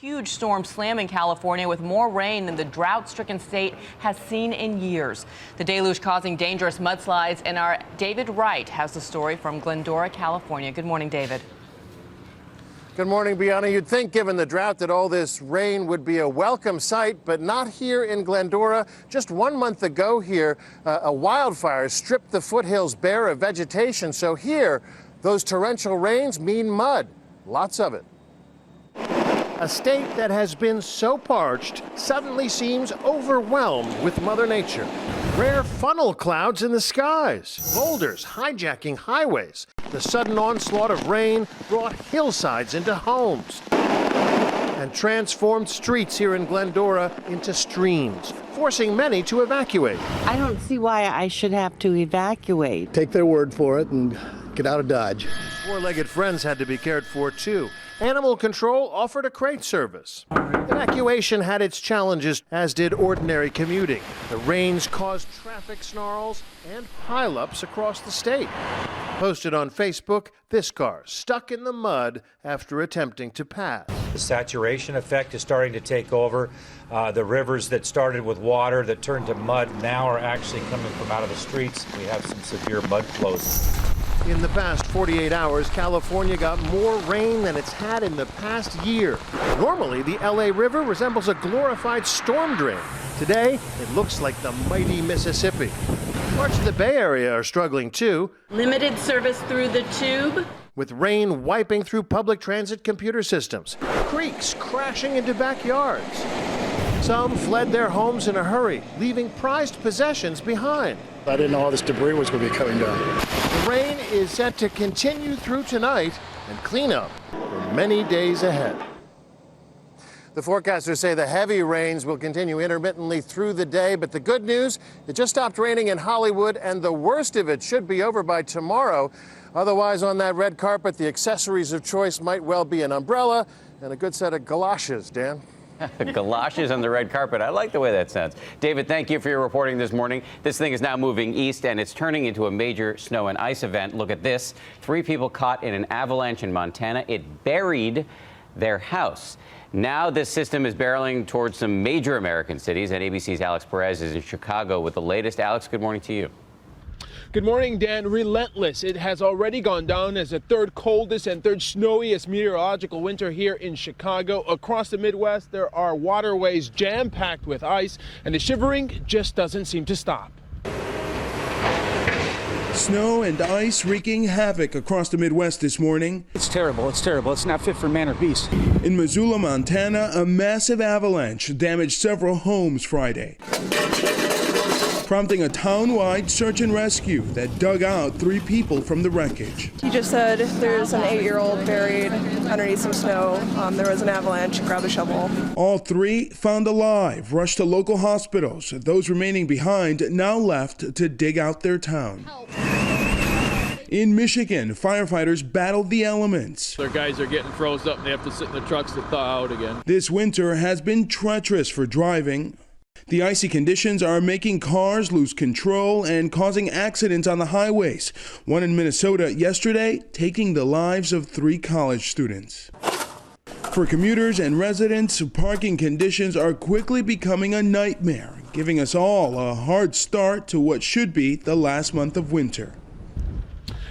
huge storm slamming California with more rain than the drought-stricken state has seen in years. The deluge causing dangerous mudslides, and our David Wright has the story from Glendora, California. Good morning, David. Good morning, Bianna. You'd think, given the drought, that all this rain would be a welcome sight, but not here in Glendora. Just 1 month ago here, a wildfire stripped the foothills bare of vegetation. So here, those torrential rains mean mud. Lots of it. A state that has been so parched suddenly seems overwhelmed with Mother Nature. Rare funnel clouds in the skies, boulders hijacking highways. The sudden onslaught of rain brought hillsides into homes and transformed streets here in Glendora into streams, forcing many to evacuate. I don't see why I should have to evacuate. Take their word for it and get out of Dodge. Four-legged friends had to be cared for, too. Animal Control offered a crate service. Evacuation had its challenges, as did ordinary commuting. The rains caused traffic snarls and pileups across the state. Posted on Facebook, this car stuck in the mud after attempting to pass. The saturation effect is starting to take over. The rivers that started with water that turned to mud now are actually coming from out of the streets. We have some severe mud flows. In the past 48 hours, California got more rain than it's had in the past year. Normally, the LA River resembles a glorified storm drain. Today, it looks like the mighty Mississippi. Parts of the Bay Area are struggling too. Limited service through the tube. With rain wiping through public transit computer systems, creeks crashing into backyards. Some fled their homes in a hurry, leaving prized possessions behind. I didn't know all this debris was going to be coming down. The rain is set to continue through tonight and clean up for many days ahead. The forecasters say the heavy rains will continue intermittently through the day, but the good news, it just stopped raining in Hollywood, and the worst of it should be over by tomorrow. Otherwise, on that red carpet, the accessories of choice might well be an umbrella and a good set of galoshes, Dan. Galoshes on the red carpet. I like the way that sounds. David, thank you for your reporting this morning. This thing is now moving east, and it's turning into a major snow and ice event. Look at this. 3 people caught in an avalanche in Montana. It buried their house. Now this system is barreling towards some major American cities, and ABC's Alex Perez is in Chicago with the latest. Alex, good morning to you. Good morning, Dan. Relentless. It has already gone down as the third coldest and third snowiest meteorological winter here in Chicago. Across the Midwest, there are waterways jam-packed with ice, and the shivering just doesn't seem to stop. Snow and ice wreaking havoc across the Midwest this morning. It's terrible. It's terrible. It's not fit for man or beast. In Missoula, Montana, a massive avalanche damaged several homes Friday, prompting a town-wide search and rescue that dug out 3 people from the wreckage. He just said there's an 8-year-old buried underneath some snow. There was an avalanche, grabbed a shovel. All 3 found alive, rushed to local hospitals. Those remaining behind now left to dig out their town. In Michigan, firefighters battled the elements. Their guys are getting froze up and they have to sit in the trucks to thaw out again. This winter has been treacherous for driving. The icy conditions are making cars lose control and causing accidents on the highways. One in Minnesota yesterday taking the lives of 3 college students. For commuters and residents, parking conditions are quickly becoming a nightmare, giving us all a hard start to what should be the last month of winter.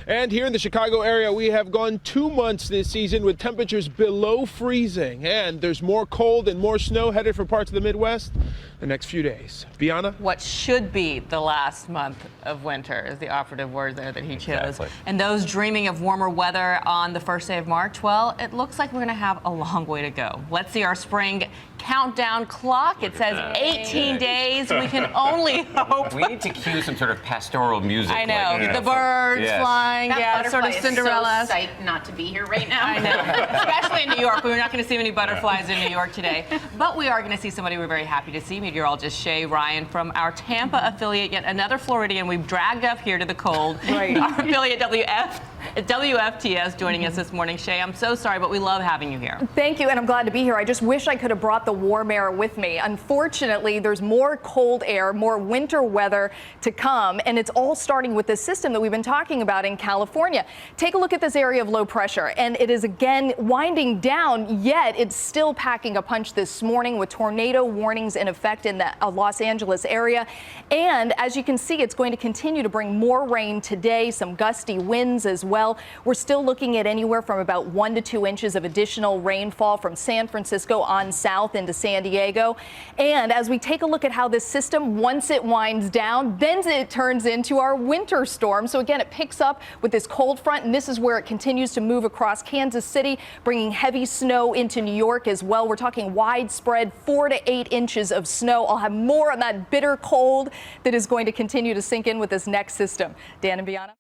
And here in the Chicago area, we have gone 2 months this season with temperatures below freezing. And there's more cold and more snow headed for parts of the Midwest the next few days. Bianna? What should be the last month of winter is the operative word there that he chose. Exactly. And those dreaming of warmer weather on the first day of March, well, it looks like we're going to have a long way to go. Let's see our spring countdown clock. It says 18 days. We can only hope. We need to cue some sort of pastoral music. I know. Like, the birds flying. That Yeah, sort of Cinderella. Is so psyched not to be here right now. I know. Especially in New York. We're not going to see many butterflies in New York today. But we are going to see somebody we're very happy to see. Meteorologist Shay Ryan from our Tampa affiliate, yet another Floridian we've dragged up here to the cold. Right. Our affiliate WF WFTS joining us this morning. Shay, I'm so sorry, but we love having you here. Thank you, and I'm glad to be here. I just wish I could have brought the warm air with me. Unfortunately, there's more cold air, more winter weather to come, and it's all starting with this system that we've been talking about in California. Take a look at this area of low pressure, and it is again winding down, yet it's still packing a punch this morning with tornado warnings in effect in the Los Angeles area. And as you can see, it's going to continue to bring more rain today, some gusty winds as well. We're still looking at anywhere from about 1 to 2 inches of additional rainfall from San Francisco on south into San Diego. And as we take a look at how this system, once it winds down, then it turns into our winter storm. So again, it picks up with this cold front, and this is where it continues to move across Kansas City, bringing heavy snow into New York as well. We're talking widespread 4 to 8 inches of snow. I'll have more on that bitter cold that is going to continue to sink in with this next system. Dan and Bianna.